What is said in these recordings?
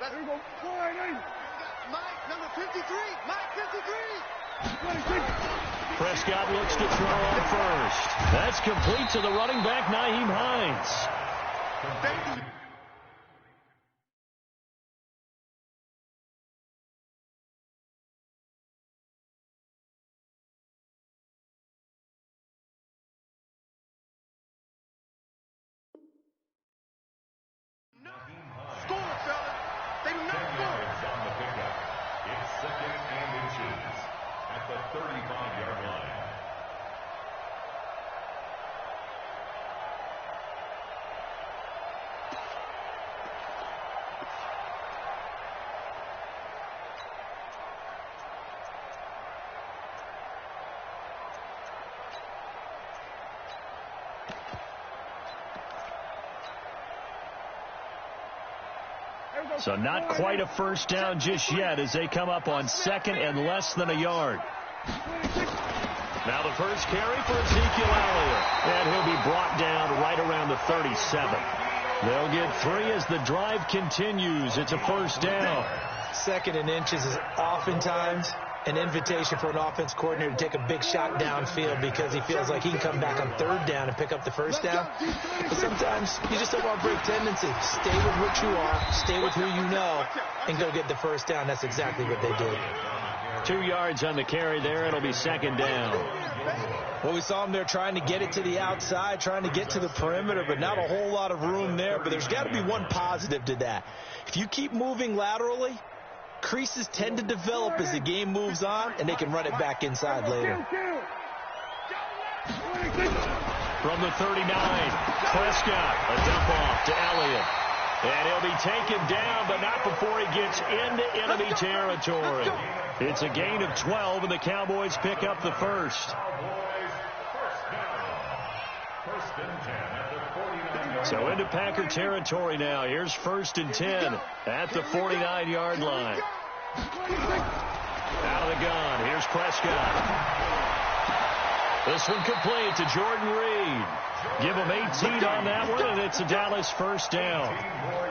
Here we go. Mike, number 53. Mike, 53. Prescott looks to throw on first. That's complete to the running back, Nyheim Hines. Score, fellas. They do not score. On the pickup. It's 2nd and inches at the 35-yard line. So not quite a first down just yet as they come up on 2nd and less than a yard. Now the first carry for Ezekiel Elliott. And he'll be brought down right around the 37. They'll get 3 as the drive continues. It's a first down. 2nd and inches is oftentimes an invitation for an offense coordinator to take a big shot downfield because he feels like he can come back on 3rd down and pick up the first down. But sometimes you just don't want to break tendency. Stay with what you are, stay with who you know, and go get the first down. That's exactly what they did. 2 yards on the carry there. It'll be 2nd down. Well, we saw him there trying to get it to the outside, trying to get to the perimeter, but not a whole lot of room there. But there's got to be one positive to that. If you keep moving laterally, creases tend to develop as the game moves on, and they can run it back inside later. From the 39, Prescott, a dump off to Elliott. And he'll be taken down, but not before he gets into enemy territory. It's a gain of 12, and the Cowboys pick up the first. So into Packer territory now. Here's 1st and 10 at the 49-yard line. Out of the gun. Here's Prescott. This one complete to Jordan Reed. Give him 18 on that one, and it's a Dallas first down.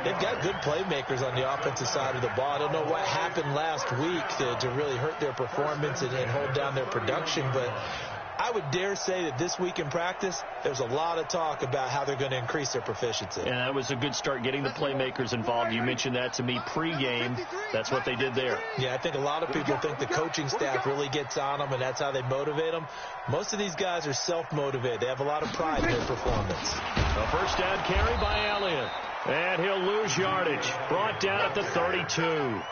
They've got good playmakers on the offensive side of the ball. I don't know what happened last week to really hurt their performance and hold down their production, but I would dare say that this week in practice, there's a lot of talk about how they're going to increase their proficiency. And that was a good start getting the playmakers involved. You mentioned that to me pregame. That's what they did there. Yeah, I think a lot of people think the coaching staff really gets on them, and that's how they motivate them. Most of these guys are self-motivated. They have a lot of pride in their performance. A first down carry by Elliott. And he'll lose yardage. Brought down at the 32.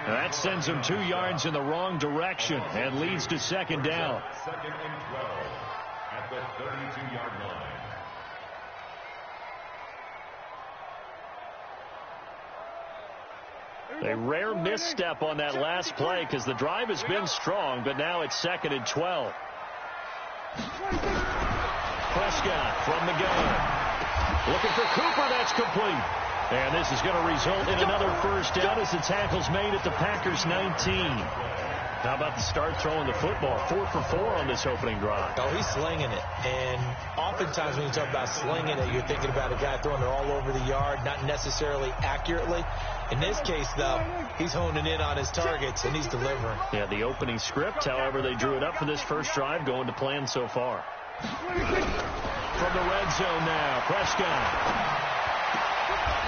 That sends him 2 yards in the wrong direction and leads to 2nd down. 2nd and 12 at the 32-yard line. A rare misstep on that last play because the drive has been strong, but now it's 2nd and 12. Prescott from the gun. Looking for Cooper. That's complete. And this is going to result in another first down as the tackle's made at the Packers' 19. How about the start throwing the football? 4 for 4 on this opening drive. Oh, he's slinging it. And oftentimes when you talk about slinging it, you're thinking about a guy throwing it all over the yard, not necessarily accurately. In this case, though, he's honing in on his targets, and he's delivering. Yeah, the opening script, however, they drew it up for this first drive, going to plan so far. From the red zone now, Prescott.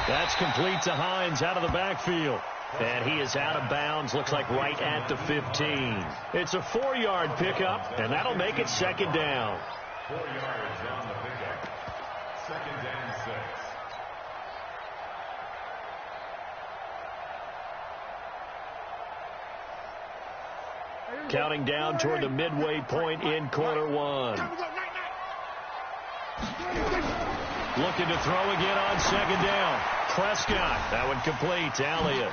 That's complete to Hines out of the backfield. And he is out of bounds, looks like right at the 15. It's a 4-yard pickup, and that'll make it 2nd down. 4 yards on the pickup. 2nd and 6. Counting down toward the midway point in quarter 1. Looking to throw again on 2nd down. Prescott, that one complete to Elliott.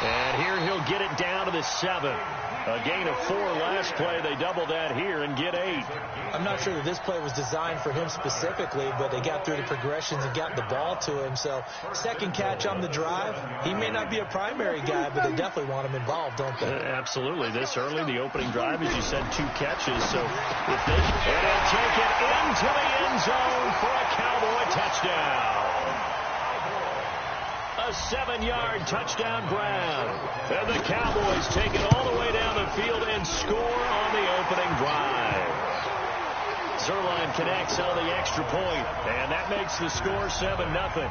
And here he'll get it down to the 7. A gain of 4 last play. They double that here and get 8. I'm not sure that this play was designed for him specifically, but they got through the progressions and got the ball to him. So 2nd catch on the drive. He may not be a primary guy, but they definitely want him involved, don't they? Absolutely. This early, the opening drive, as you said, 2 catches. So if they and take it into the end zone for a Cowboy touchdown. A 7-yard touchdown grab. And the Cowboys take it all the way down the field and score on the opening drive. Zerline connects on the extra point, and that makes the score 7-0.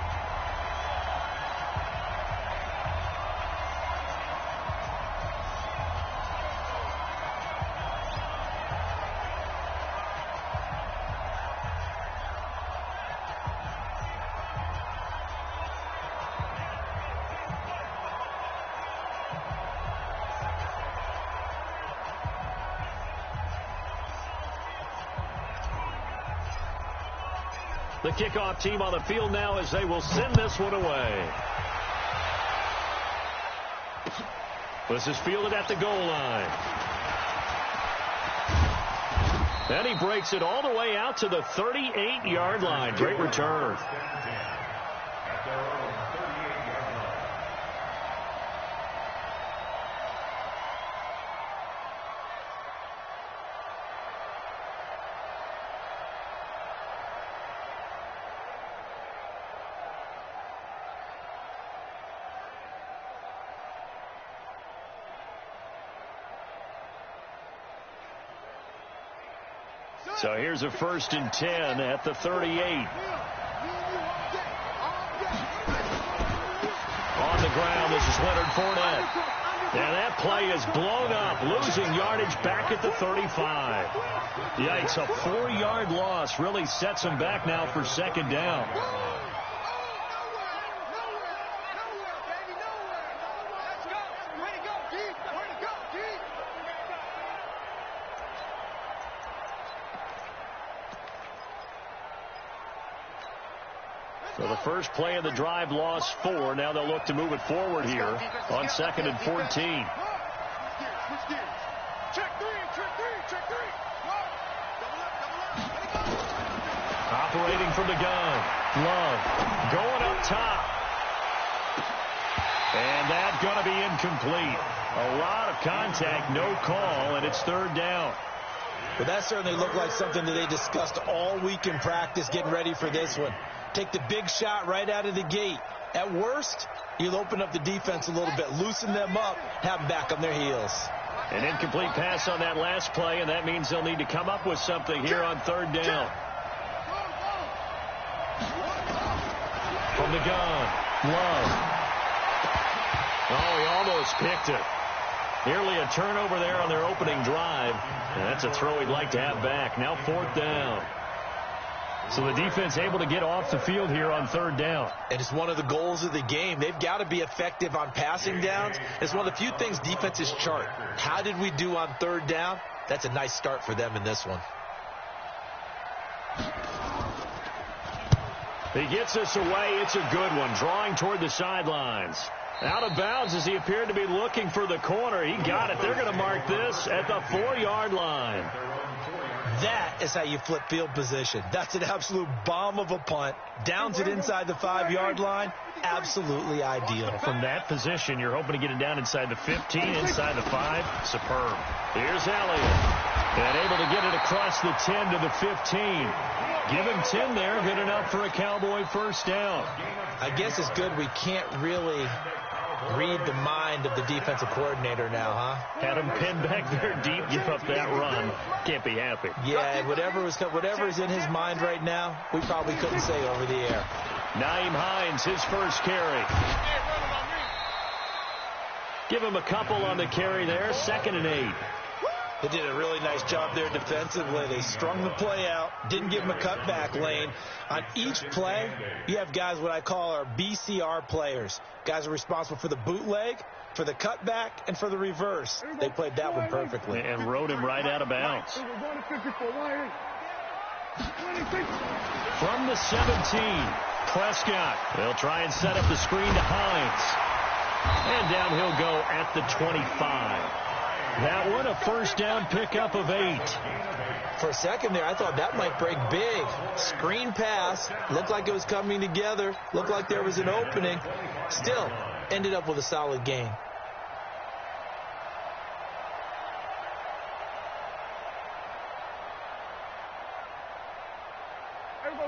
The kickoff team on the field now as they will send this one away. This is fielded at the goal line. And he breaks it all the way out to the 38-yard line. Great return. So here's a 1st and 10 at the 38. On the ground, this is Leonard Fournette. And that play is blown up, losing yardage back at the 35. Yikes, a 4-yard loss really sets him back now for 2nd down. So the first play of the drive lost 4. Now they'll look to move it forward here on 2nd and 14. Check 3, check 3, check 3. Double up. Operating from the gun. Love going up top. And that's going to be incomplete. A lot of contact, no call, and it's 3rd down. Well, that certainly looked like something that they discussed all week in practice getting ready for this one. Take the big shot right out of the gate. At worst, you'll open up the defense a little bit, loosen them up, have them back on their heels. An incomplete pass on that last play, and that means they'll need to come up with something here on 3rd down. From the gun, Love. Oh, he almost picked it. Nearly a turnover there on their opening drive. And that's a throw he'd like to have back. Now 4th down. So the defense able to get off the field here on 3rd down. And it's one of the goals of the game. They've got to be effective on passing downs. It's one of the few things defenses chart. How did we do on 3rd down? That's a nice start for them in this one. He gets this away. It's a good one. Drawing toward the sidelines. Out of bounds as he appeared to be looking for the corner. He got it. They're going to mark this at the 4-yard line. That is how you flip field position. That's an absolute bomb of a punt. Downs it inside the 5-yard line. Absolutely ideal. From that position, you're hoping to get it down inside the 15, inside the 5. Superb. Here's Elliott. And able to get it across the 10 to the 15. Give him 10 there. Good enough for a Cowboy 1st down. I guess it's good we can't really read the mind of the defensive coordinator now, huh? Had him pinned back there deep, give up that run. Can't be happy. Yeah, whatever is in his mind right now, we probably couldn't say over the air. Naeem Hines, his first carry. Give him a couple on the carry there. 2nd and 8. They did a really nice job there defensively. They strung the play out, didn't give him a cutback lane. On each play, you have guys what I call our BCR players. Guys are responsible for the bootleg, for the cutback, and for the reverse. They played that one perfectly. And rode him right out of bounds. From the 17, Prescott. They'll try and set up the screen to Hines. And down he'll go at the 25. That one, a 1st down pickup of 8. For a second there, I thought that might break big. Screen pass. Looked like it was coming together. Looked like there was an opening. Still, ended up with a solid gain.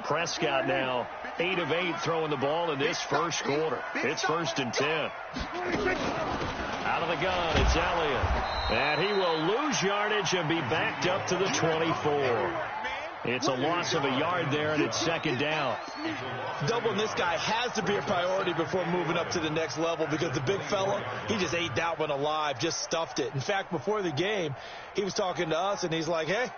Prescott now 8 of 8 throwing the ball in this first quarter. It's 1st and 10. Out of the gun, it's Elliott. And he will lose yardage and be backed up to the 24. It's a loss of a yard there, and it's 2nd down. Doubling this guy has to be a priority before moving up to the next level, because the big fella, he just ate that one alive, just stuffed it. In fact, before the game, he was talking to us, and he's like, hey,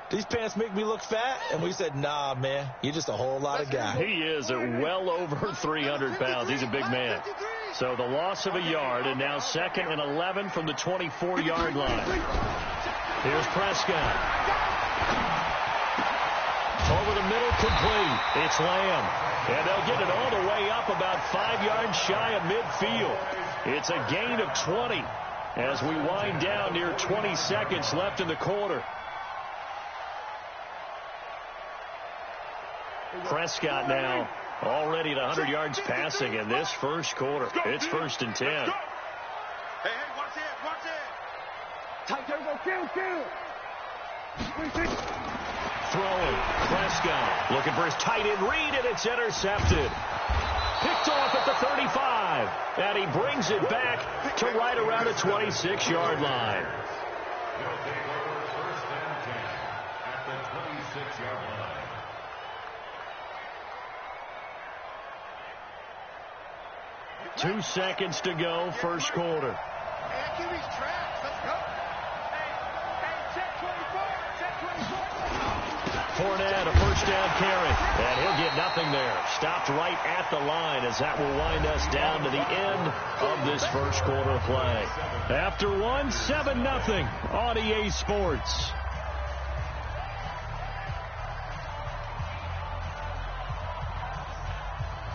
these pants make me look fat? And we said, nah, man, you're just a whole lot of guy. He is at well over 300 pounds. He's a big man. So the loss of a yard, and now 2nd and 11 from the 24-yard line. Here's Prescott. Over the middle, complete. It's Lamb. And they'll get it all the way up about 5 yards shy of midfield. It's a gain of 20 as we wind down near 20 seconds left in the quarter. Prescott now already at 100 yards passing in this first quarter. It's 1st and 10. Hey, watch it. Tight turbo, kill. Throwing. Prescott looking for his tight end read, and it's intercepted. Picked off at the 35. And he brings it back to right around the 26-yard line. They'll take over 1st and 10 at the 26-yard line. Two seconds to go, first quarter. Hey, give these tracks. Let's go. Hey, check 24. Check 24. Fournette, a first down carry, and he'll get nothing there. Stopped right at the line as that will wind us down to the end of this first quarter of play. After one, 7-0 on EA Sports.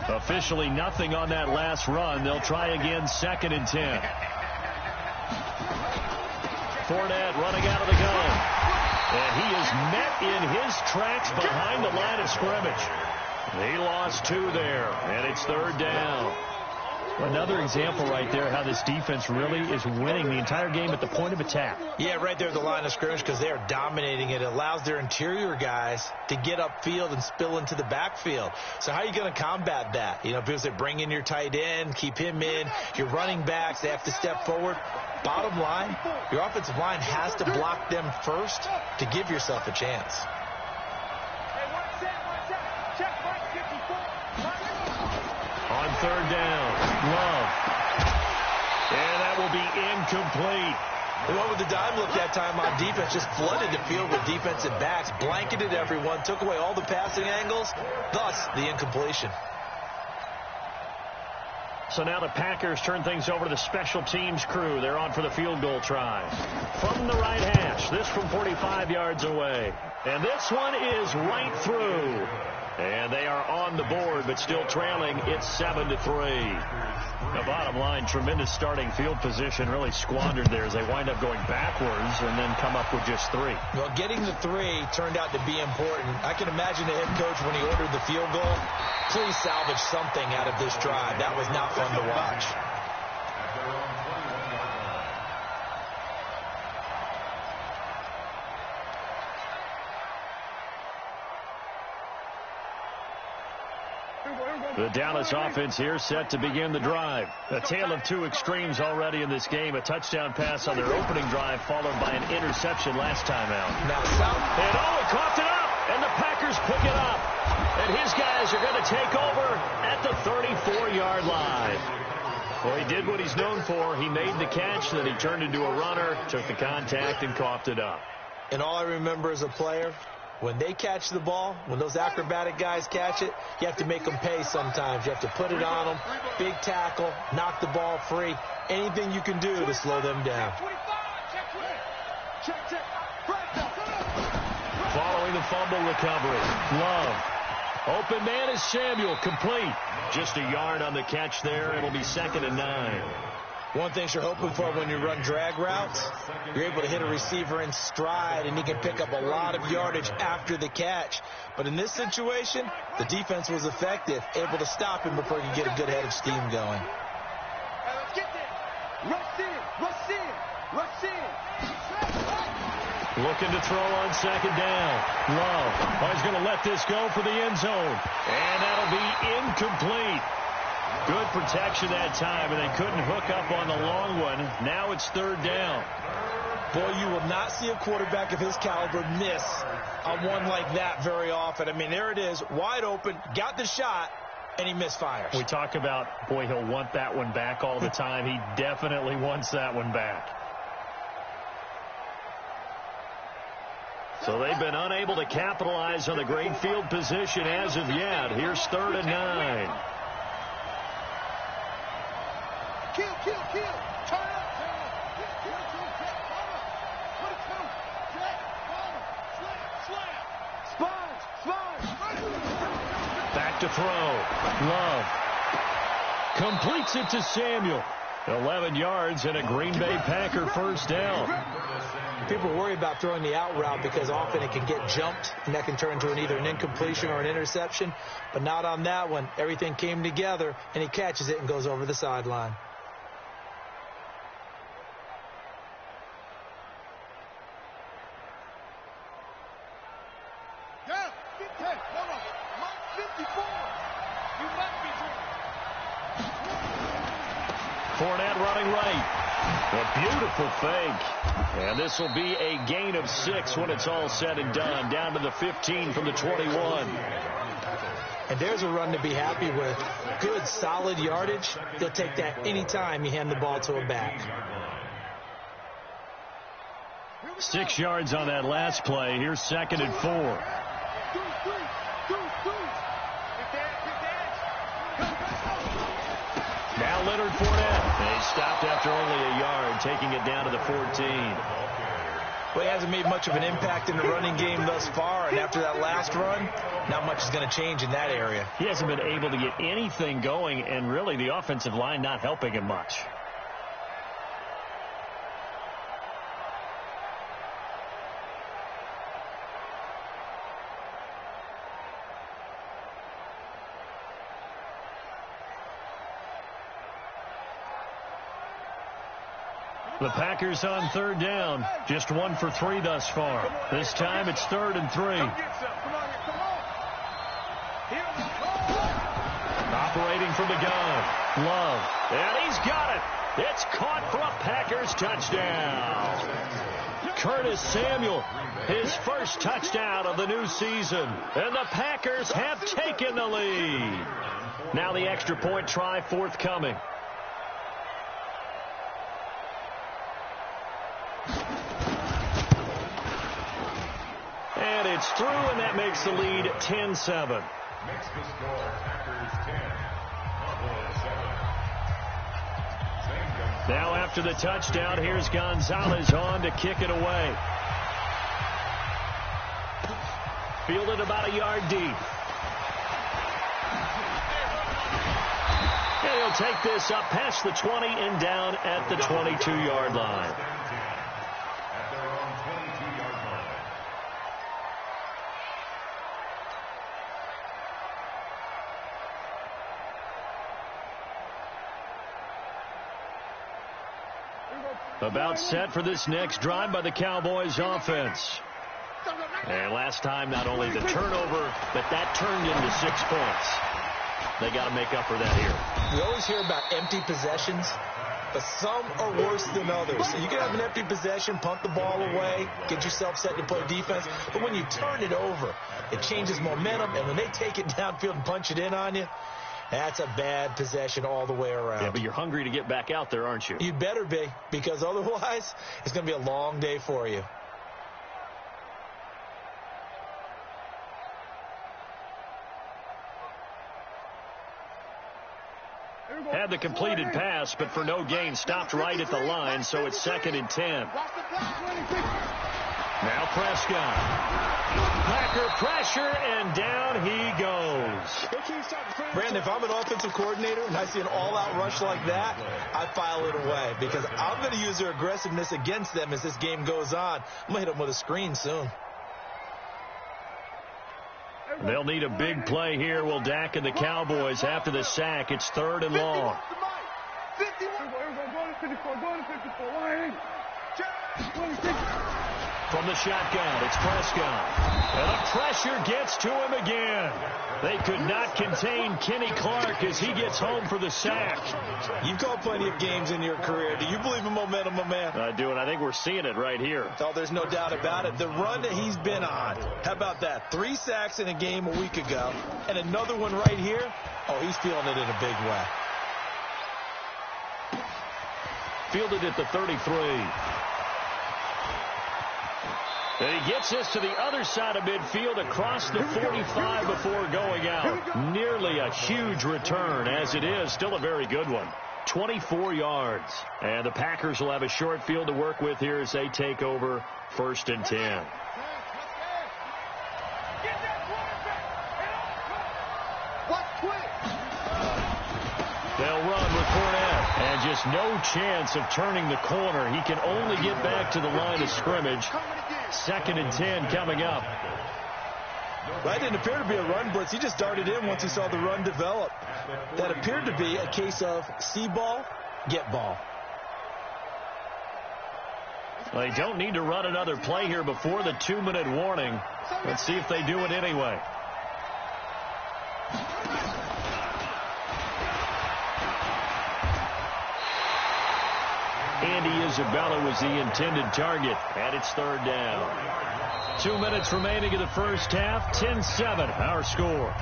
Officially nothing on that last run. They'll try again, 2nd and 10. Fournette running out of the gun. And he is met in his tracks behind the line of scrimmage. He lost 2 there, and it's 3rd down. Another example right there how this defense really is winning the entire game at the point of attack. Yeah, right there at the line of scrimmage, because they are dominating it. It allows their interior guys to get upfield and spill into the backfield. So how are you going to combat that? You know, people say bring in your tight end, keep him in. Your running backs, they have to step forward. Bottom line, your offensive line has to block them first to give yourself a chance. On 3rd down, Love. And that will be incomplete. Well, with the dime look that time on defense, just flooded the field with defensive backs, blanketed everyone, took away all the passing angles, thus the incompletion. So now the Packers turn things over to the special teams crew. They're on for the field goal try. From the right hash, this from 45 yards away. And this one is right through. And they are on the board, but still trailing. It's 7-3. The bottom line, tremendous starting field position, really squandered there as they wind up going backwards and then come up with just 3. Well, getting the 3 turned out to be important. I can imagine the head coach when he ordered the field goal. Please salvage something out of this drive. That was not fun to watch. The Dallas offense here set to begin the drive. A tale of 2 extremes already in this game. A touchdown pass on their opening drive followed by an interception last time out. Now, and he coughed it up, and the Packers pick it up. And his guys are going to take over at the 34-yard line. Well, he did what he's known for. He made the catch, then he turned into a runner, took the contact, and coughed it up. And all I remember as a player, when they catch the ball, when those acrobatic guys catch it, you have to make them pay sometimes. You have to put it on them, big tackle, knock the ball free, anything you can do to slow them down. Following the fumble recovery, Love. Open man is Samuel, complete. Just a yard on the catch there. It'll be 2nd and 9. One thing you're hoping for when you run drag routes, you're able to hit a receiver in stride, and he can pick up a lot of yardage after the catch. But in this situation, the defense was effective, able to stop him before he could get a good head of steam going. Let's get there. Rush in. Looking to throw on second down. Love. Oh, he's going to let this go for the end zone. And that'll be incomplete. Good protection that time, and they couldn't hook up on the long one. Now it's third down. Boy, you will not see a quarterback of his caliber miss on one like that very often. I mean, there it is, wide open, got the shot, and he misfires. We talk about, boy, he'll want that one back all the time. He definitely wants that one back. So they've been unable to capitalize on the great field position as of yet. Here's 3rd and 9. Kill. Turn up. Back to throw. Love completes it to Samuel. 11 yards and a Green Bay Packer first down. People worry about throwing the out route because often it can get jumped, and that can turn into either an incompletion or an interception. But not on that one. Everything came together, and he catches it and goes over the sideline. Fournette running right. A beautiful fake. And this will be a gain of 6 when it's all said and done. Down to the 15 from the 21. And there's a run to be happy with. Good, solid yardage. They'll take that any time you hand the ball to a back. 6 yards on that last play. Here's 2nd and 4. Now Leonard Fournette. And he stopped after only a yard, taking it down to the 14. Well, he hasn't made much of an impact in the running game thus far, and after that last run, not much is going to change in that area. He hasn't been able to get anything going, and really the offensive line not helping him much. The Packers on 3rd down. Just 1 for 3 thus far. This time it's 3rd and 3. Operating from the gun. Love. And he's got it. It's caught for a Packers touchdown. Curtis Samuel, his first touchdown of the new season. And the Packers have taken the lead. Now the extra point try forthcoming. And it's through, and that makes the lead 10-7. Makes the score Packers 10, Cowboys 7. Now after the touchdown, here's Gonzalez on to kick it away. Fielded about a yard deep. And he'll take this up past the 20 and down at the 22-yard line. About set for this next drive by the Cowboys offense. And last time, not only the turnover, but that turned into 6 points. They got to make up for that here. We always hear about empty possessions, but some are worse than others. So you can have an empty possession, punt the ball away, get yourself set to play defense. But when you turn it over, it changes momentum. And when they take it downfield and punch it in on you, that's a bad possession all the way around. Yeah, but you're hungry to get back out there, aren't you? You'd better be, because otherwise it's going to be a long day for you. Had the completed pass, but for no gain, stopped right at the line, so it's 2nd and 10. Now Prescott. Packer pressure, and down he goes. Brandon, if I'm an offensive coordinator and I see an all-out rush like that, I file it away because I'm going to use their aggressiveness against them as this game goes on. I'm going to hit them with a screen soon. They'll need a big play here. Will Dak and the Cowboys after the sack. It's 3rd and long. 54. From the shotgun, it's Prescott. And the pressure gets to him again. They could not contain Kenny Clark as he gets home for the sack. You've called plenty of games in your career. Do you believe in momentum, my man? I do, and I think we're seeing it right here. Oh, there's no doubt about it. The run that he's been on. How about that? 3 sacks in a game a week ago, and another one right here. Oh, he's feeling it in a big way. Fielded at the 33. And he gets this to the other side of midfield across the 45 before going out. Nearly a huge return. As it is, still a very good one. 24 yards. And the Packers will have a short field to work with here as they take over 1st and 10. They'll run with Fournette. And just no chance of turning the corner. He can only get back to the line of scrimmage. 2nd and 10 coming up. That didn't appear to be a run blitz. He just darted in once he saw the run develop. That appeared to be a case of see ball, get ball. Well, they don't need to run another play here before the 2-minute warning. Let's see if they do it anyway. Andy Isabella was the intended target, and it's 3rd down. 2 minutes remaining in the first half. 10-7, our score.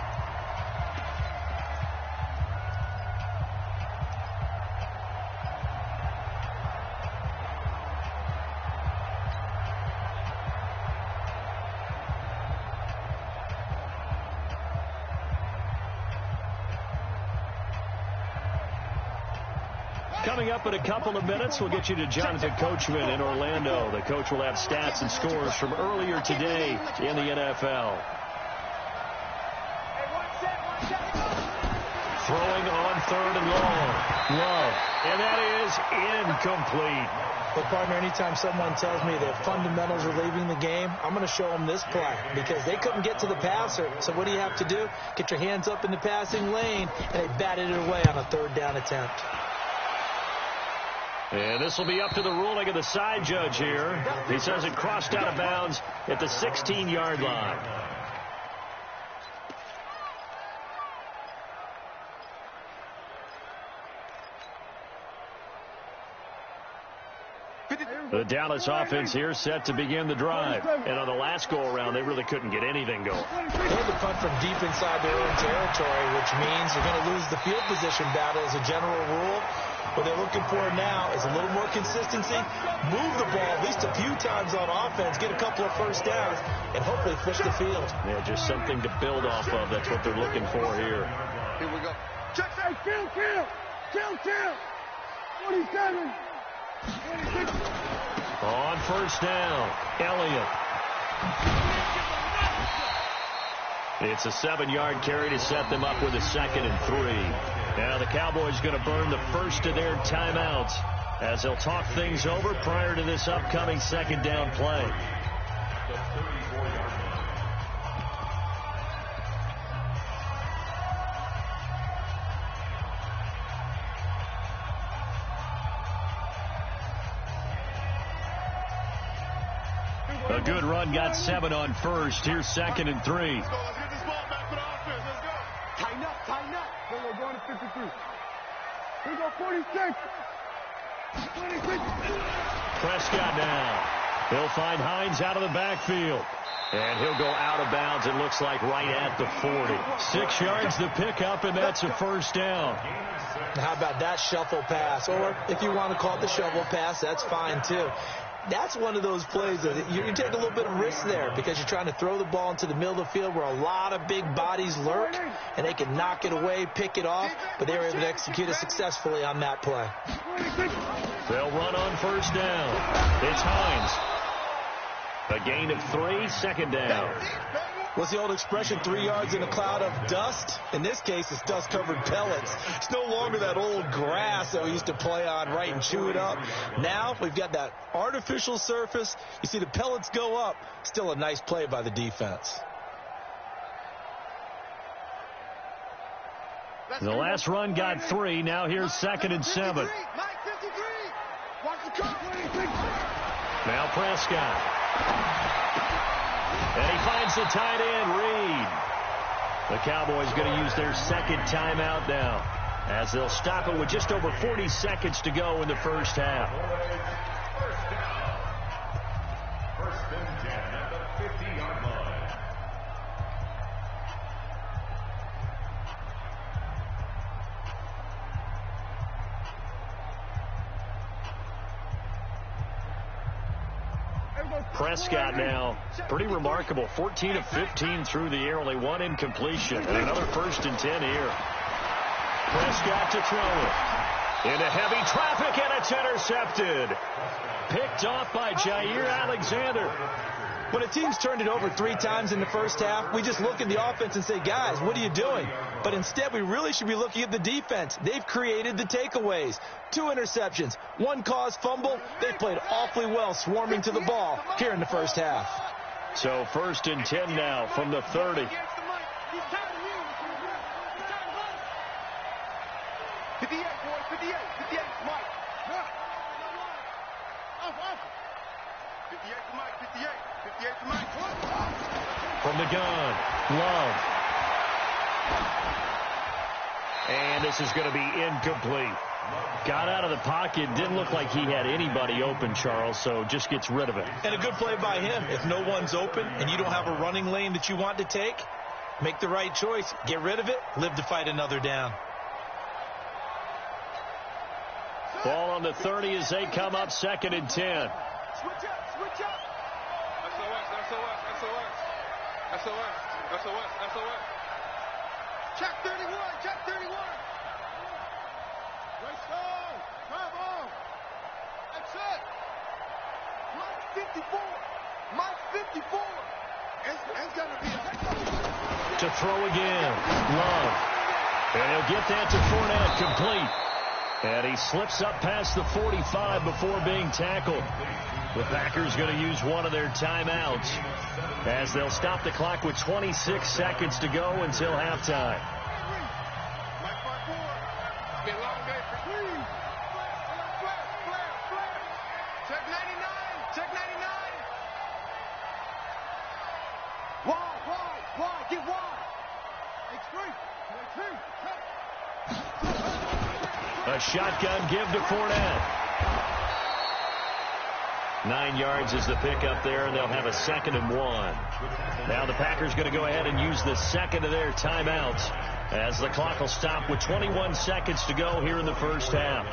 Coming up in a couple of minutes, we'll get you to Jonathan Coachman in Orlando. The coach will have stats and scores from earlier today in the NFL. Throwing on 3rd and long. Love. And that is incomplete. But, partner, anytime someone tells me their fundamentals are leaving the game, I'm going to show them this play because they couldn't get to the passer. So what do you have to do? Get your hands up in the passing lane, and they batted it away on a 3rd down attempt. And this will be up to the ruling of the side judge here. He says it crossed out of bounds at the 16-yard line. The Dallas offense here set to begin the drive. And on the last go-around, they really couldn't get anything going. They had to punt from deep inside their own territory, which means you're going to lose the field position battle as a general rule. What they're looking for now is a little more consistency, move the ball at least a few times on offense, get a couple of first downs, and hopefully push the field. Yeah, just something to build off of. That's what they're looking for here. Here we go. Check that. Kill. 47. 26. On 1st down, Elliott. It's a 7-yard carry to set them up with a 2nd and 3. Now the Cowboys going to burn the first of their timeouts as they'll talk things over prior to this upcoming 2nd down play. A good run got 7 on 1st. Here's 2nd and 3. Let's get this ball back for the offense. Let's go. Tighten up. We're going to 53. Here we go, 46. 26. Prescott now. He'll find Hines out of the backfield. And he'll go out of bounds, it looks like, right at the 40. 6 yards to pick up, and that's a 1st down. How about that shuffle pass? Or if you want to call it the shovel pass, that's fine, too. That's one of those plays that you take a little bit of risk there because you're trying to throw the ball into the middle of the field where a lot of big bodies lurk, and they can knock it away, pick it off, but they were able to execute it successfully on that play. They'll run on 1st down. It's Hines. A gain of 3, 2nd down. What's the old expression, 3 yards in a cloud of dust? In this case, it's dust-covered pellets. It's no longer that old grass that we used to play on, right, and chew it up. Now we've got that artificial surface. You see the pellets go up. Still a nice play by the defense. The last run got 3. Now here's 2nd and 7. Mike 53. Watch the cut. Now Prescott. And he finds the tight end, Reed. The Cowboys going to use their second timeout now, as they'll stop it with just over 40 seconds to go in the first half. First down. First and 10 at the 50-yard line. Prescott now, pretty remarkable, 14 of 15 through the air, only one incompletion, and another first and 10 here. Prescott to throw it. Into heavy traffic, and it's intercepted. Picked off by Jair Alexander. When a team's turned it over 3 times in the first half, we just look at the offense and say, guys, what are you doing? But instead, we really should be looking at the defense. They've created the takeaways. 2 interceptions, 1 caused fumble. They played awfully well swarming to the ball here in the first half. So first and 10 now from the 30. 58, boy, 58, 58, Mike. 58 to Mike, 58, 58 to Mike. From the gun, Love. And this is going to be incomplete. Got out of the pocket, didn't look like he had anybody open, Charles, so just gets rid of it. And a good play by him. If no one's open and you don't have a running lane that you want to take, make the right choice. Get rid of it, live to fight another down. Ball on the 30 as they come up second and 10. Switch up, switch up. SOS. Check 31, check 31. Let's go. Come on. That's it. Mike 54. Mike 54. It's going to be a... To throw again, Love. And he'll get that to Fournette, complete. And he slips up past the 45 before being tackled. The Packers going to use one of their timeouts as they'll stop the clock with 26 seconds to go until halftime. Check 99. Wide. Get wide. A shotgun give to Fournette. 9 yards is the pickup there, and they'll have a 2nd and 1. Now the Packers going to go ahead and use the second of their timeouts as the clock will stop with 21 seconds to go here in the first half.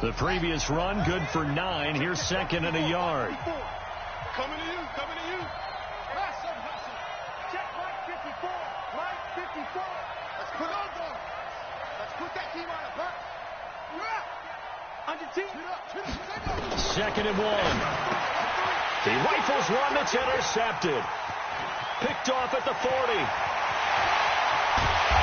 The previous run good for 9. Here's 2nd and a yard. Coming to you. Hustle. Check Mike 54. Mike 54. Let's put that team on a burst. Under team. 2nd and 1. He rifles one that's intercepted. Picked off at the 40.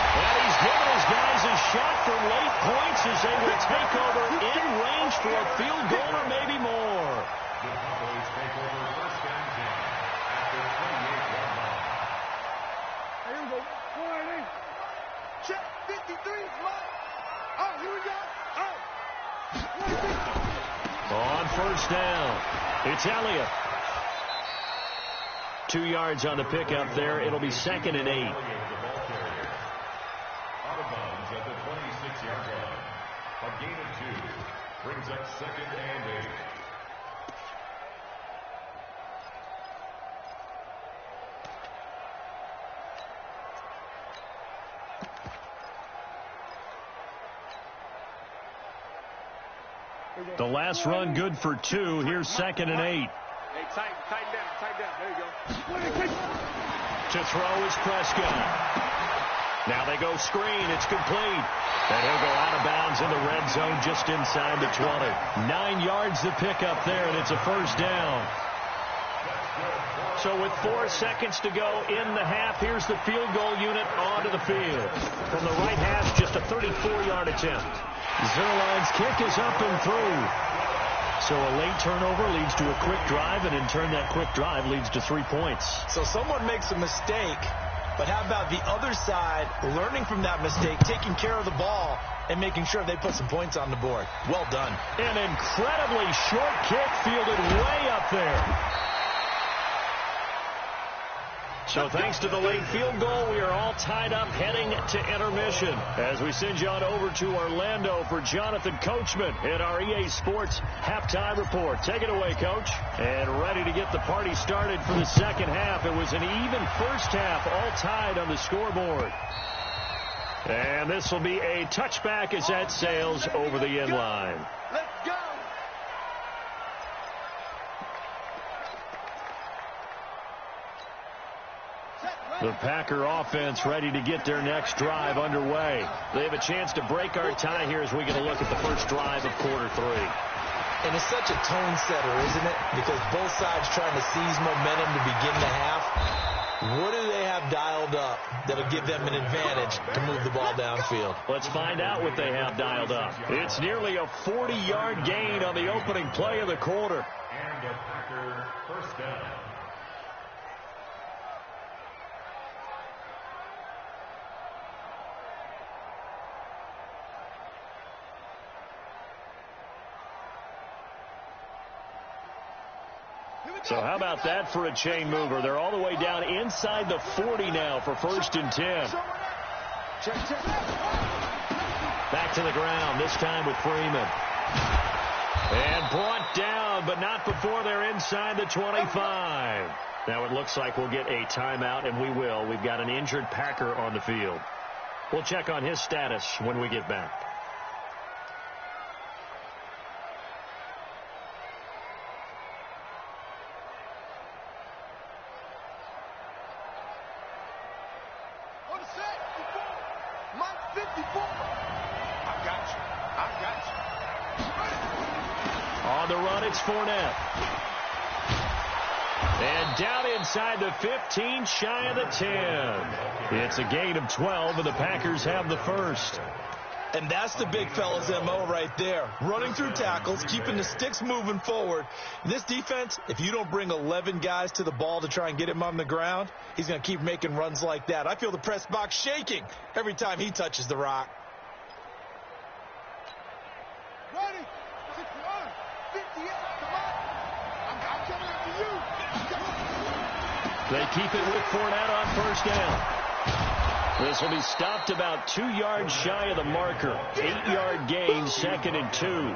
And he's given his guys a shot for late points as they will take over in range for a field goal or maybe more. The Cowboys take over first and 10 at the 28-yard line. Here we go. 4-8. Check 53 is mine. Oh, here we go. On first down, it's Elliott. 2 yards on the pickup there. It'll be 2nd and 8. Out of bounds at the 26-yard line. A gain of 2 brings up 2nd and 8. The last run good for 2. Here's 2nd and 8. Hey, tighten down. There you go. To throw is Prescott. Now they go screen. It's complete. And he'll go out of bounds in the red zone just inside the 20. 9 yards the pickup there, and it's a first down. So with 4 seconds to go in the half, here's the field goal unit onto the field. From the right hash, just a 34-yard attempt. Zerline's kick is up and through. So a late turnover leads to a quick drive, and in turn that quick drive leads to 3 points. So someone makes a mistake, But how about the other side, learning from that mistake, taking care of the ball, and making sure they put some points on the board? Well done. An incredibly short kick fielded way up there. So thanks to the late field goal, we are all tied up heading to intermission as we send you on over to Orlando for Jonathan Coachman in our EA Sports halftime report. Take it away, Coach. And ready to get the party started for the second half. It was an even first half, all tied on the scoreboard. And this will be a touchback as that sails over the end line. Let's go. The Packer offense ready to get their next drive underway. They have a chance to break our tie here as we get a look at the first drive of quarter 3. And it's such a tone setter, isn't it? Because both sides trying to seize momentum to begin the half. What do they have dialed up that'll give them an advantage to move the ball downfield? Let's find out what they have dialed up. It's nearly a 40-yard gain on the opening play of the quarter. And a Packer first down. So how about that for a chain mover? They're all the way down inside the 40 now for 1st and 10. Back to the ground, this time with Freeman. And brought down, but not before they're inside the 25. Now it looks like we'll get a timeout, and we will. We've got an injured Packer on the field. We'll check on his status when we get back. It's Fournette. And down inside the 15, shy of the 10. It's a gain of 12, and the Packers have the first. And that's the big fella's MO right there. Running through tackles, keeping the sticks moving forward. This defense, if you don't bring 11 guys to the ball to try and get him on the ground, he's going to keep making runs like that. I feel the press box shaking every time he touches the rock. Ready. 61, 58, come on. I'm coming after you. They keep it with Fournette on first down. This will be stopped about 2 yards shy of the marker. 8-yard gain, 2nd and 2.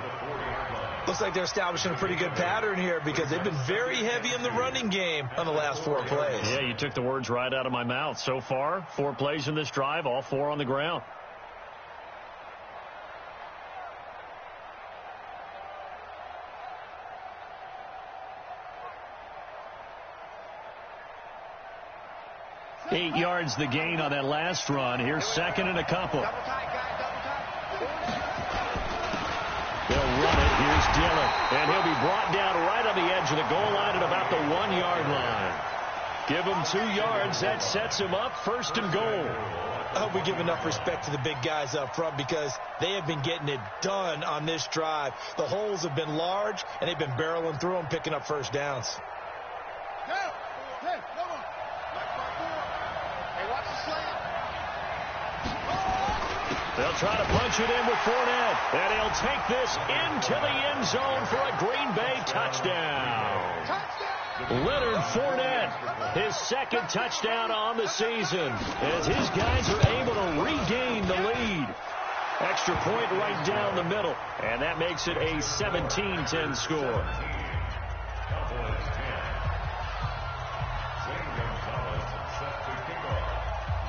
Looks like they're establishing a pretty good pattern here because they've been very heavy in the running game on the last 4 plays. Yeah, you took the words right out of my mouth. So far, 4 plays in this drive, all 4 on the ground. Eight yards the gain on that last run. Here's 2nd and a couple. Double tight, guys, double tight. They'll run it. Here's Dillon. And he'll be brought down right on the edge of the goal line at about the 1-yard line. Give him 2 yards. That sets him up 1st and goal. I hope we give enough respect to the big guys up front because they have been getting it done on this drive. The holes have been large, and they've been barreling through them, picking up first downs. Hey, come on. Hey, watch the slant. They'll try to punch it in with Fournette. And he'll take this into the end zone for a Green Bay touchdown. Leonard Fournette, his 2nd touchdown on the season as his guys are able to regain the lead. Extra point right down the middle, and that makes it a 17-10 score.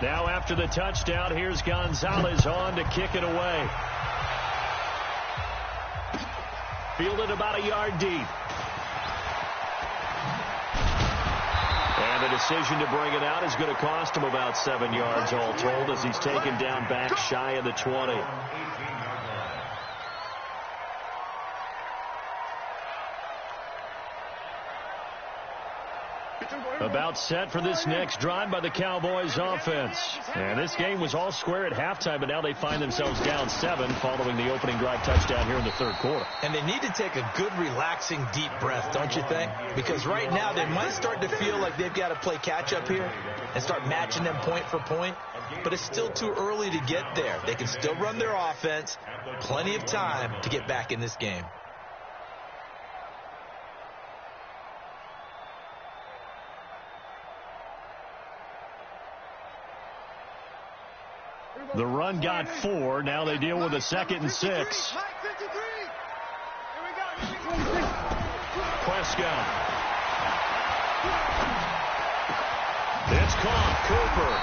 Now after the touchdown, here's Gonzalez on to kick it away. Fielded about a yard deep. And the decision to bring it out is going to cost him about 7 yards all told as he's taken down back shy of the 20. About set for this next drive by the Cowboys offense. And this game was all square at halftime, but now they find themselves down 7 following the opening drive touchdown here in the third quarter. And they need to take a good, relaxing, deep breath, don't you think? Because right now they might start to feel like they've got to play catch-up here and start matching them point for point. But it's still too early to get there. They can still run their offense. Plenty of time to get back in this game. The run got 4. Now they deal with a 2nd and 6. Prescott. It's caught. Cooper.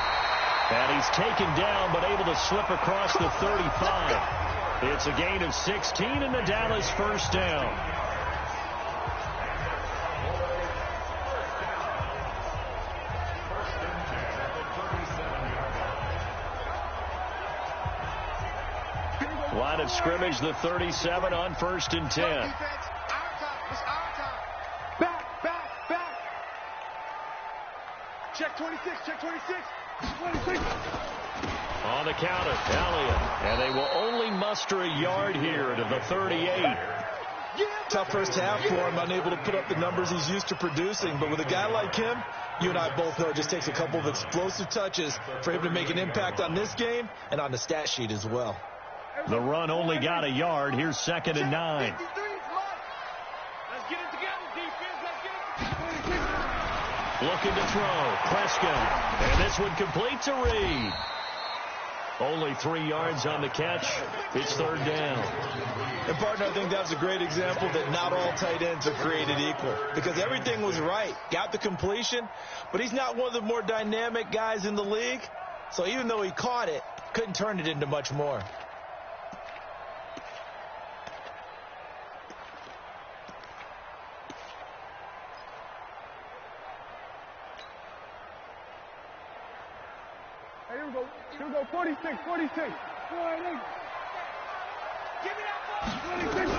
And he's taken down, but able to slip across the 35. It's a gain of 16 and the Dallas first down. Line of scrimmage, the 37 on 1st and 10. Back. Check 26, check 26. 26. On the counter, Elliott. And they will only muster a yard here to the 38. Tough first half for him, unable to put up the numbers he's used to producing. But with a guy like him, you and I both know it just takes a couple of explosive touches for him to make an impact on this game and on the stat sheet as well. The run only got a yard. Here's 2nd and 9. Let's get it together, defense. Let's get it. Looking to throw. Prescott. And this one complete to Reed. Only 3 yards on the catch. It's 3rd down. And, partner, I think that's a great example that not all tight ends are created equal. Because everything was right. Got the completion. But he's not one of the more dynamic guys in the league. So even though he caught it, couldn't turn it into much more. Here we go, 46. Go ahead, give me that ball. 46.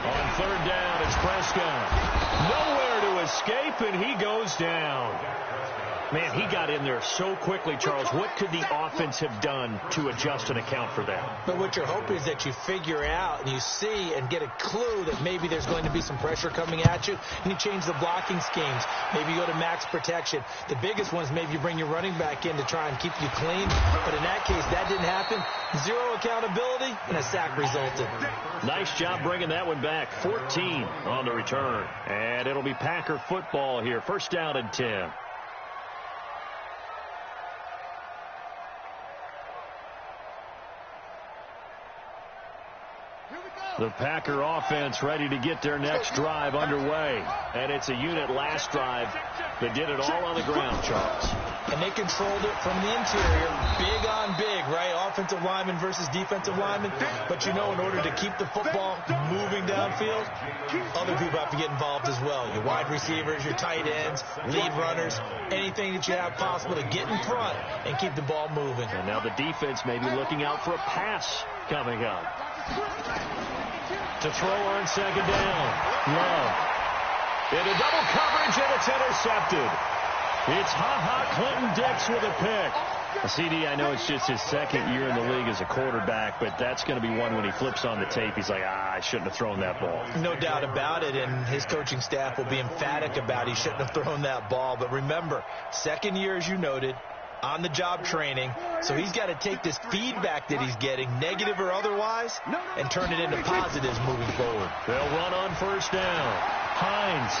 On 3rd down, it's Prescott. Nowhere to escape, and he goes down. Man, he got in there so quickly, Charles. What could the offense have done to adjust and account for that? But what you're hoping is that you figure out and you see and get a clue that maybe there's going to be some pressure coming at you, and you change the blocking schemes. Maybe you go to max protection. The biggest one is maybe you bring your running back in to try and keep you clean. But in that case, that didn't happen. 0 accountability, and a sack resulted. Nice job bringing that one back. 14 on the return. And it'll be Packer football here. 1st down and 10. The Packer offense ready to get their next drive underway. And it's a unit last drive that did it all on the ground, Charles. And they controlled it from the interior. Big on big, right? Offensive lineman versus defensive lineman. But you know, in order to keep the football moving downfield, other people have to get involved as well. Your wide receivers, your tight ends, lead runners, anything that you have possible to get in front and keep the ball moving. And now the defense may be looking out for a pass coming up. To throw on 2nd down. Love. Into double coverage, and it's intercepted. It's Clinton Dix with a pick. CD, I know it's just his 2nd year in the league as a quarterback, but that's going to be one when he flips on the tape. He's like, I shouldn't have thrown that ball. No doubt about it, and his coaching staff will be emphatic about he shouldn't have thrown that ball. But remember, 2nd year, as you noted, on-the-job training, so he's got to take this feedback that he's getting, negative or otherwise, and turn it into positives moving forward. They'll run on 1st down. Hines.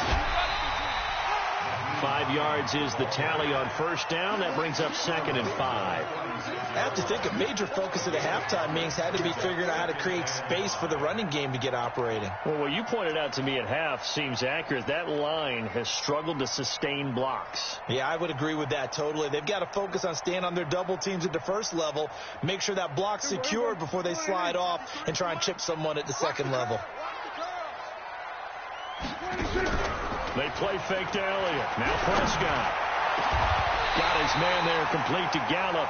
5 yards is the tally on 1st down. That brings up 2nd and 5. I have to think a major focus of the halftime meetings had to be figuring out how to create space for the running game to get operating. Well, what you pointed out to me at half seems accurate. That line has struggled to sustain blocks. Yeah, I would agree with that totally. They've got to focus on staying on their double teams at the 1st level, make sure that block's secured before they slide off and try and chip someone at the 2nd level. They play fake to Elliott. Now Prescott. Got his man there, complete to Gallup.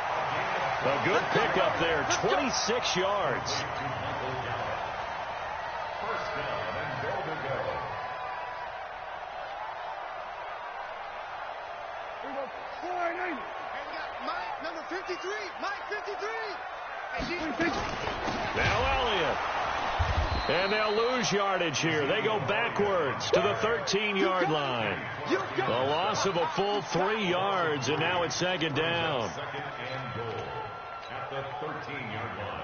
A good pickup there, 26 yards. Here we go. 480. Hey, we got Mike, number 53. Mike, 53. Now Elliott. And they'll lose yardage here. They go backwards to the 13-yard line. A loss of a full 3 yards, and now it's second down. Second and goal at the 13-yard line.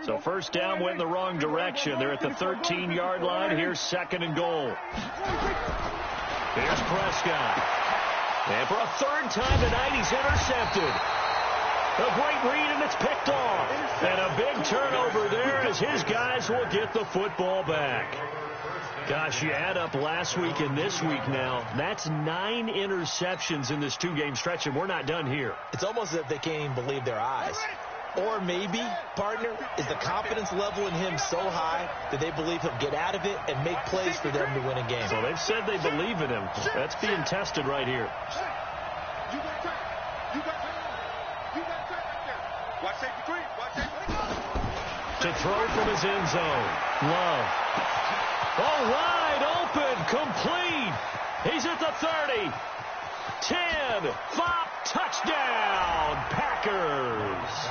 So first down went in the wrong direction. They're at the 13-yard line. Here's second and goal. Here's Prescott. And for a third time tonight, he's intercepted. A great read, and it's picked off. And a big turnover there as his guys will get the football back. Gosh, you add up last week and this week now. That's 9 interceptions in this 2-game stretch, and we're not done here. It's almost as if they can't even believe their eyes. Or maybe, partner, is the confidence level in him so high that they believe he'll get out of it and make plays for them to win a game. So they've said they believe in him. That's being tested right here. You got track. You got track right there. Watch safety three. Watch safety. To throw from his end zone. Love. Oh, wide open. Complete. He's at the 30. 10. 5. Touchdown. Packers.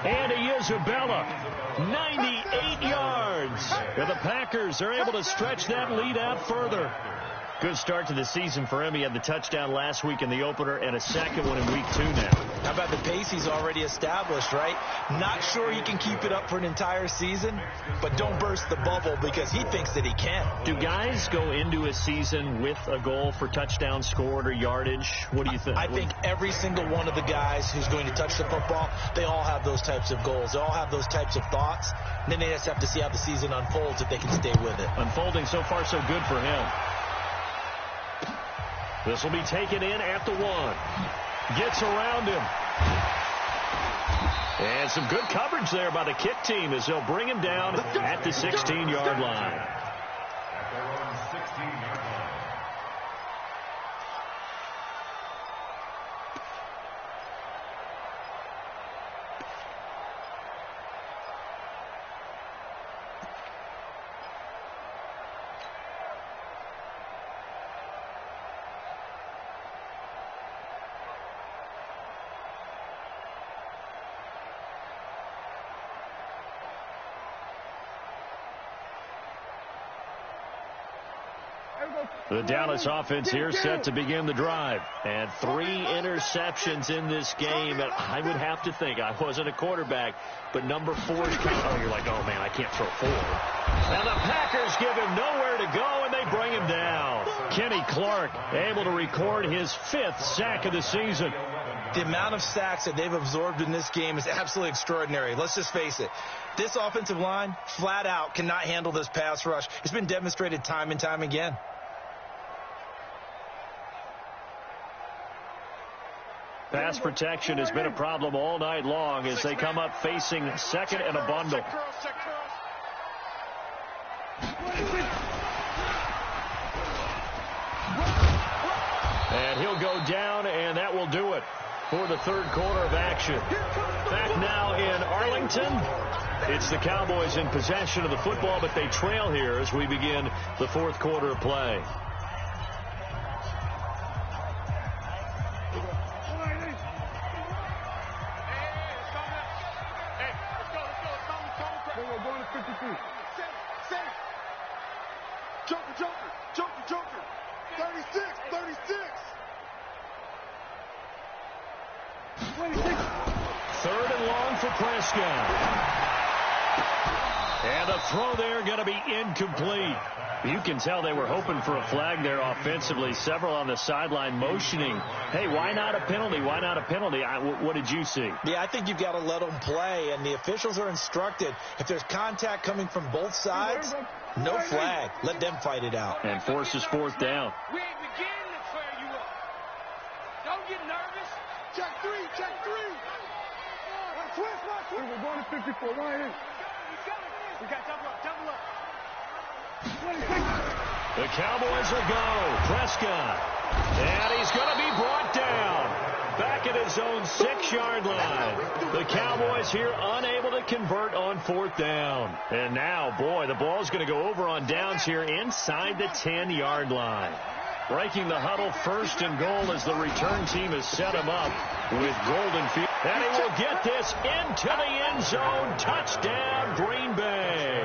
Andy Isabella, 98 yards. And the Packers are able to stretch that lead out further. Good start to the season for him. He had the touchdown last week in the opener and a second one in week 2 now. How about the pace he's already established, right? Not sure he can keep it up for an entire season, but don't burst the bubble because he thinks that he can. Do guys go into a season with a goal for touchdown scored or yardage? What do you think? I think every single one of the guys who's going to touch the football, they all have those types of goals. They all have those types of thoughts. And then they just have to see how the season unfolds if they can stay with it. Unfolding so far so good for him. This will be taken in at the 1. Gets around him. And some good coverage there by the kick team as they'll bring him down at the 16-yard line. At their own 16-yard line. The Dallas offense here set to begin the drive. And 3 interceptions in this game. And I would have to think, I wasn't a quarterback, but number 4 is kind of, you're like, oh, man, I can't throw 4. And the Packers give him nowhere to go, and they bring him down. Kenny Clark able to record his 5th sack of the season. The amount of sacks that they've absorbed in this game is absolutely extraordinary. Let's just face it. This offensive line, flat out, cannot handle this pass rush. It's been demonstrated time and time again. Pass protection has been a problem all night long as they come up facing second and a bundle. And he'll go down, and that will do it for the third quarter of action. Back now in Arlington. It's the Cowboys in possession of the football, but they trail here as we begin the fourth quarter of play. Joker. 36. 3rd and long for Prescott. And the throw there going to be incomplete. You can tell they were hoping for a flag there offensively. Several on the sideline motioning, hey, why not a penalty? Why not a penalty? What did you see? Yeah, I think you've got to let them play, and the officials are instructed. If there's contact coming from both sides, no flag. Let them fight it out. And forces 4th down. We ain't beginning to clear you up. Don't get nervous. Check 3. Twist. We're going to 54. Right in. We got double up. 26. The Cowboys will go. Prescott. And he's going to be brought down. back at his own 6-yard line. The Cowboys here unable to convert on 4th down. And now, boy, the ball's going to go over on downs here inside the 10-yard line. Breaking the huddle, 1st and goal as the return team has set him up with golden field. And he will get this into the end zone. Touchdown, Green Bay.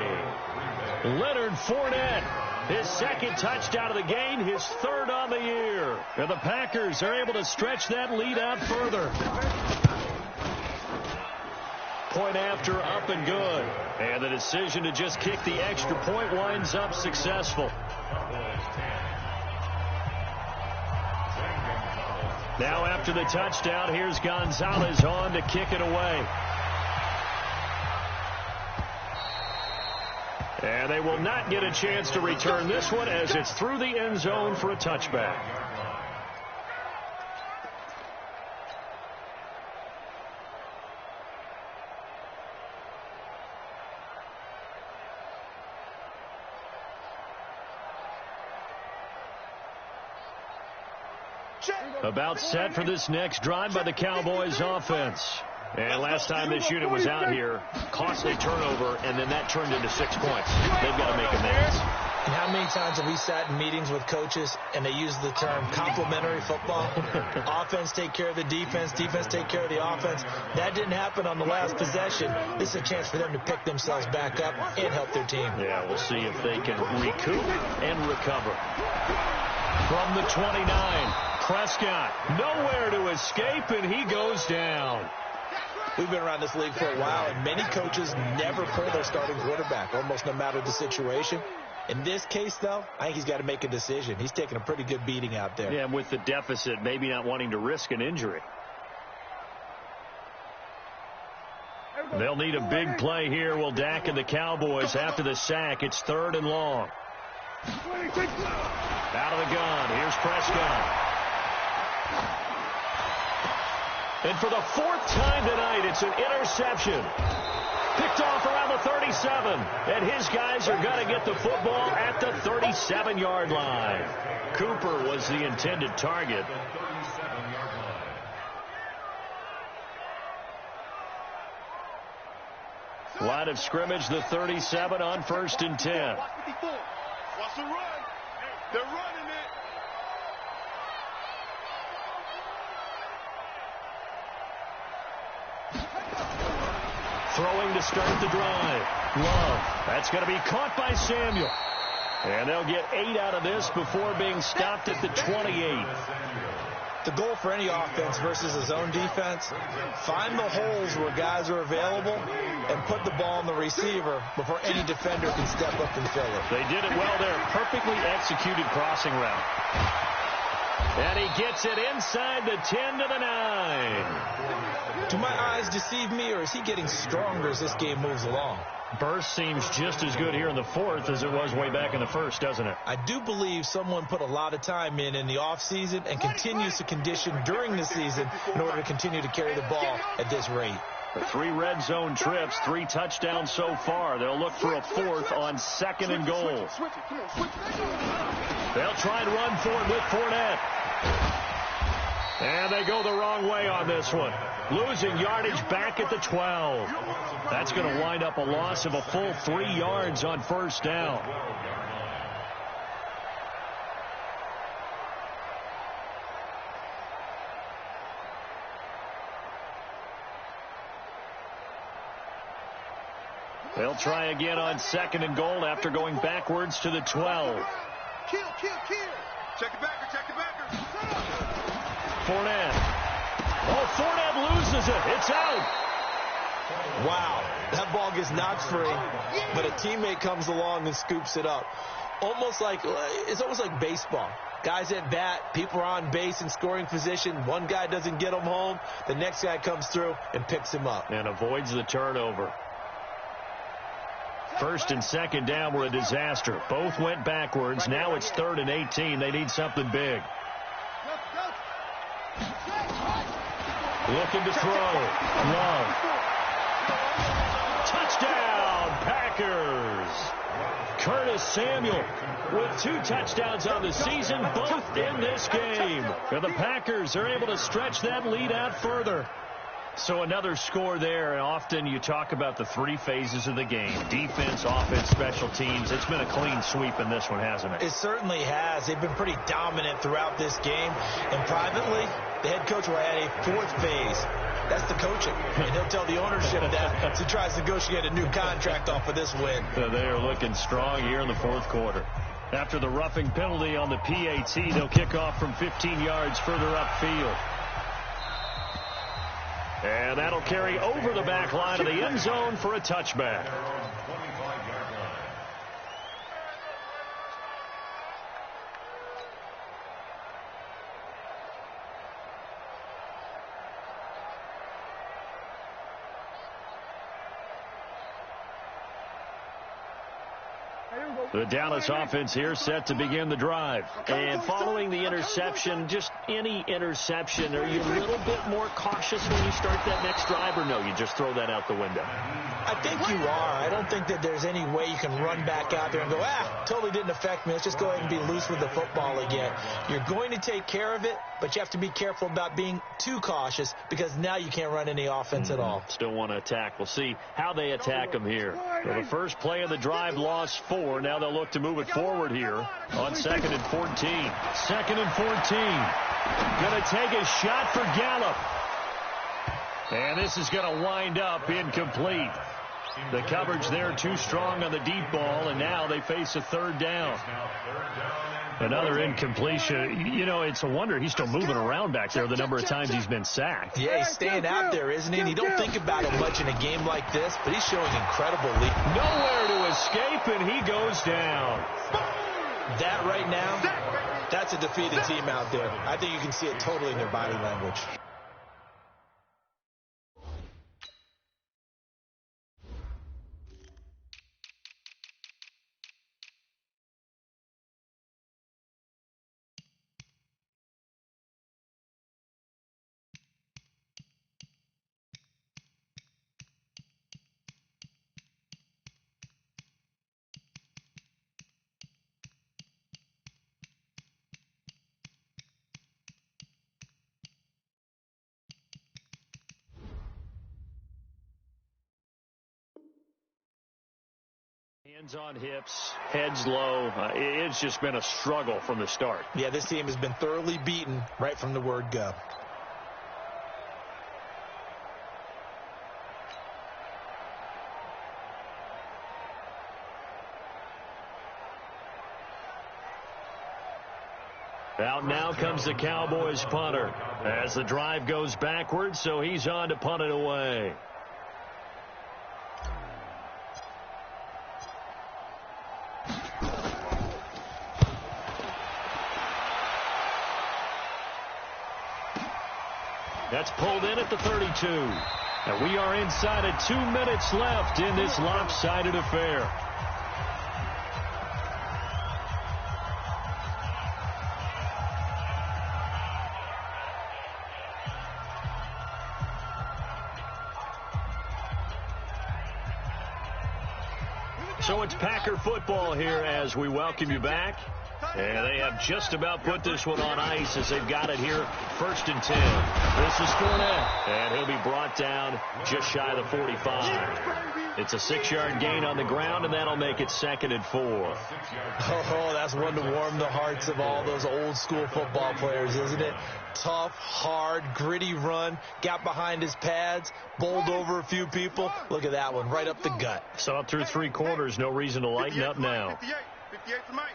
Leonard Fournette, his 2nd touchdown of the game, his 3rd on the year. And the Packers are able to stretch that lead out further. Point after, up and good. And the decision to just kick the extra point winds up successful. Now after the touchdown, here's Gonzalez on to kick it away. And they will not get a chance to return this one as it's through the end zone for a touchback. About set for this next drive by the Cowboys offense. And last time this unit was out here, costly turnover, and then that turned into 6 points. They've got to make amends. And how many times have we sat in meetings with coaches and they use the term complementary football? Offense take care of the defense, defense take care of the offense. That didn't happen on the last possession. This is a chance for them to pick themselves back up and help their team. Yeah, we'll see if they can recoup and recover. From the 29, Prescott nowhere to escape, and he goes down. We've been around this league for a while, and many coaches never pull their starting quarterback, almost no matter the situation. In this case, though, I think he's got to make a decision. He's taking a pretty good beating out there. Yeah, and with the deficit, maybe not wanting to risk an injury. They'll need a big play here, will Dak and the Cowboys after the sack. It's 3rd and long. Out of the gun, here's Prescott. And for the 4th time tonight, it's an interception. Picked off around the 37. And his guys are going to get the football at the 37-yard line. Cooper was the intended target. Line of scrimmage, the 37 on 1st and 10. Watch the run. They're running it. Throwing to start the drive. Love. That's going to be caught by Samuel. And they'll get 8 out of this before being stopped at the 28. The goal for any offense versus a zone defense, find the holes where guys are available and put the ball on the receiver before any defender can step up and fill it. They did it well there. Perfectly executed crossing route. And he gets it inside the 10 to the 9. Do my eyes deceive me, or is he getting stronger as this game moves along? Burst seems just as good here in the 4th as it was way back in the 1st, doesn't it? I do believe someone put a lot of time in the offseason and continues to condition during the season in order to continue to carry the ball at this rate. The 3 red zone trips, 3 touchdowns so far. They'll look for a 4th on 2nd and goal. They'll try and run for it with Fournette. And they go the wrong way on this one. Losing yardage back at the 12. That's going to wind up a loss of a full 3 yards on 1st down. They'll try again on 2nd and goal after going backwards to the 12. Kill. Check it backer. Fournette. Oh, Fournette loses it. It's out. Wow. That ball gets knocked free, but a teammate comes along and scoops it up. It's almost like baseball. Guys at bat, people are on base in scoring position. One guy doesn't get him home. The next guy comes through and picks him up. And avoids the turnover. 1st and 2nd down were a disaster. Both went backwards. Now it's 3rd and 18. They need something big. Looking to throw. Love. Touchdown, Packers. Curtis Samuel with 2 touchdowns on the season, both in this game. And the Packers are able to stretch that lead out further. So another score there, and often you talk about the 3 phases of the game. Defense, offense, special teams. It's been a clean sweep in this one, hasn't it? It certainly has. They've been pretty dominant throughout this game. And privately, the head coach will add a 4th phase. That's the coaching. And he'll tell the ownership that as he tries to negotiate a new contract off of this win. So they are looking strong here in the 4th quarter. After the roughing penalty on the PAT, they'll kick off from 15 yards further upfield. And that'll carry over the back line of the end zone for a touchback. The Dallas offense here set to begin the drive. And following the interception, just any interception, are you a little bit more cautious when you start that next drive, or no, you just throw that out the window? I think you are. I don't think that there's any way you can run back out there and go, totally didn't affect me. Let's just go ahead and be loose with the football again. You're going to take care of it, but you have to be careful about being too cautious because now you can't run any offense at all. Still want to attack. We'll see how they attack them here. So the first play of the drive lost 4. Now they'll look to move it forward here on 2nd and 14. 2nd and 14. Going to take a shot for Gallup. And this is going to wind up incomplete. The coverage there too strong on the deep ball, and now they face a 3rd down. Another incompletion. You know, it's a wonder he's still moving around back there the number of times he's been sacked. Yeah, he's staying out there, isn't he? And you don't think about it much in a game like this, but he's showing incredible lead. Nowhere to escape, and he goes down. That right now, that's a defeated team out there. I think you can see it totally in their body language. Hands on hips, heads low. It's just been a struggle from the start. Yeah, this team has been thoroughly beaten right from the word go. Out now comes the Cowboys punter as the drive goes backwards, so he's on to punt it away. That's pulled in at the 32. And we are inside of 2 minutes left in this lopsided affair. So it's Packer football here as we welcome you back. And they have just about put this one on ice as they've got it here. 1st and 10. This is Fournette. And he'll be brought down just shy of the 45. It's a 6-yard gain on the ground, and that'll make it 2nd and 4. Oh, that's one to warm the hearts of all those old-school football players, isn't it? Tough, hard, gritty run. Got behind his pads, bowled over a few people. Look at that one, right up the gut. Saw it through 3 quarters. No reason to lighten up now. 58 for Mike.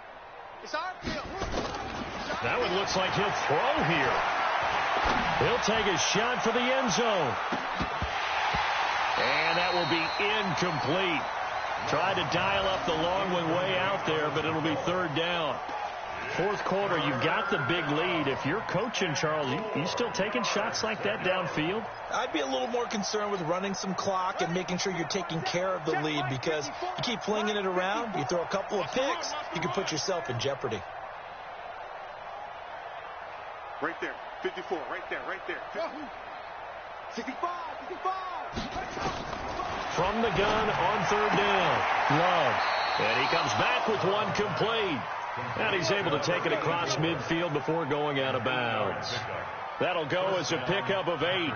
It's our field. That one looks like he'll throw here. He'll take a shot for the end zone. And that will be incomplete. Tried to dial up the long one way out there, but it'll be 3rd down. 4th quarter, you've got the big lead. If you're coaching, Charles, you still taking shots like that downfield? I'd be a little more concerned with running some clock and making sure you're taking care of the lead, because you keep flinging it around, you throw a couple of picks, you can put yourself in jeopardy. Right there. 54. Right there. 65. From the gun on 3rd down. Love And he comes back with one complete. And he's able to take it across midfield before going out of bounds. That'll go as a pickup of 8.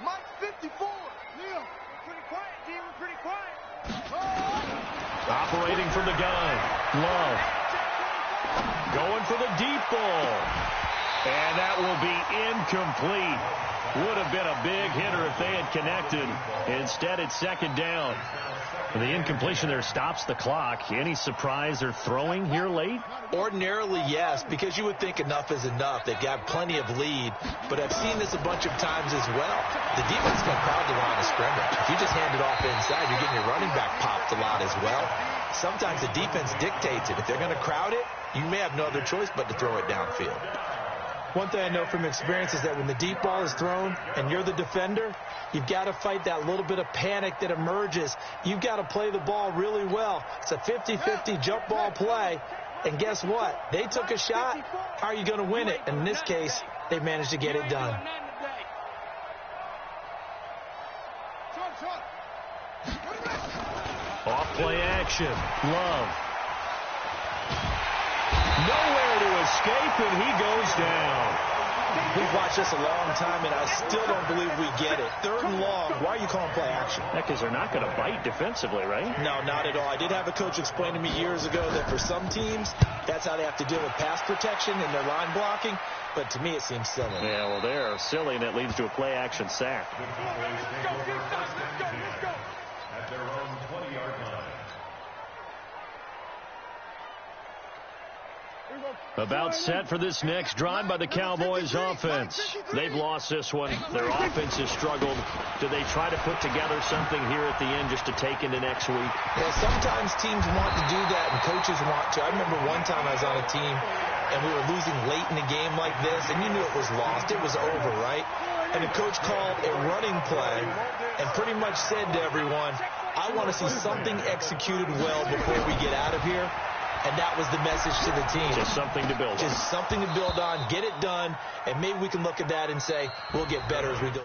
Mike 54. Neil, pretty quiet, D. We're pretty quiet. Operating from the gun. Love. Going for the deep ball. And that will be incomplete. Would have been a big hitter if they had connected. Instead, it's second down. The incompletion there stops the clock. Any surprise they're throwing here late? Ordinarily, yes, because you would think enough is enough. They've got plenty of lead, but I've seen this a bunch of times as well. The defense can crowd the line of scrimmage. If you just hand it off inside, you're getting your running back popped a lot as well. Sometimes the defense dictates it. If they're going to crowd it, you may have no other choice but to throw it downfield. One thing I know from experience is that when the deep ball is thrown and you're the defender, you've got to fight that little bit of panic that emerges. You've got to play the ball really well. It's a 50-50 jump ball play. And guess what? They took a shot. How are you going to win it? And in this case, they managed to get it done. Off play action. Love. Nowhere to escape, and he goes down. We've watched this a long time, and I still don't believe we get it. 3rd and long. Why are you calling play action? Because they're not going to bite defensively, right? No, not at all. I did have a coach explain to me years ago that for some teams, that's how they have to deal with pass protection and their line blocking. But to me, it seems silly. Yeah, well, they're silly, and it leads to a play action sack. At their own 20-yard line. About set for this next drive by the Cowboys offense. They've lost this one. Their offense has struggled. Do they try to put together something here at the end just to take into next week? Well, sometimes teams want to do that and coaches want to. I remember one time I was on a team and we were losing late in a game like this, and you knew it was lost. It was over, right? And the coach called a running play and pretty much said to everyone, I want to see something executed well before we get out of here. And that was the message to the team. Just something to build on. Just something to build on, get it done, and maybe we can look at that and say, we'll get better as we go.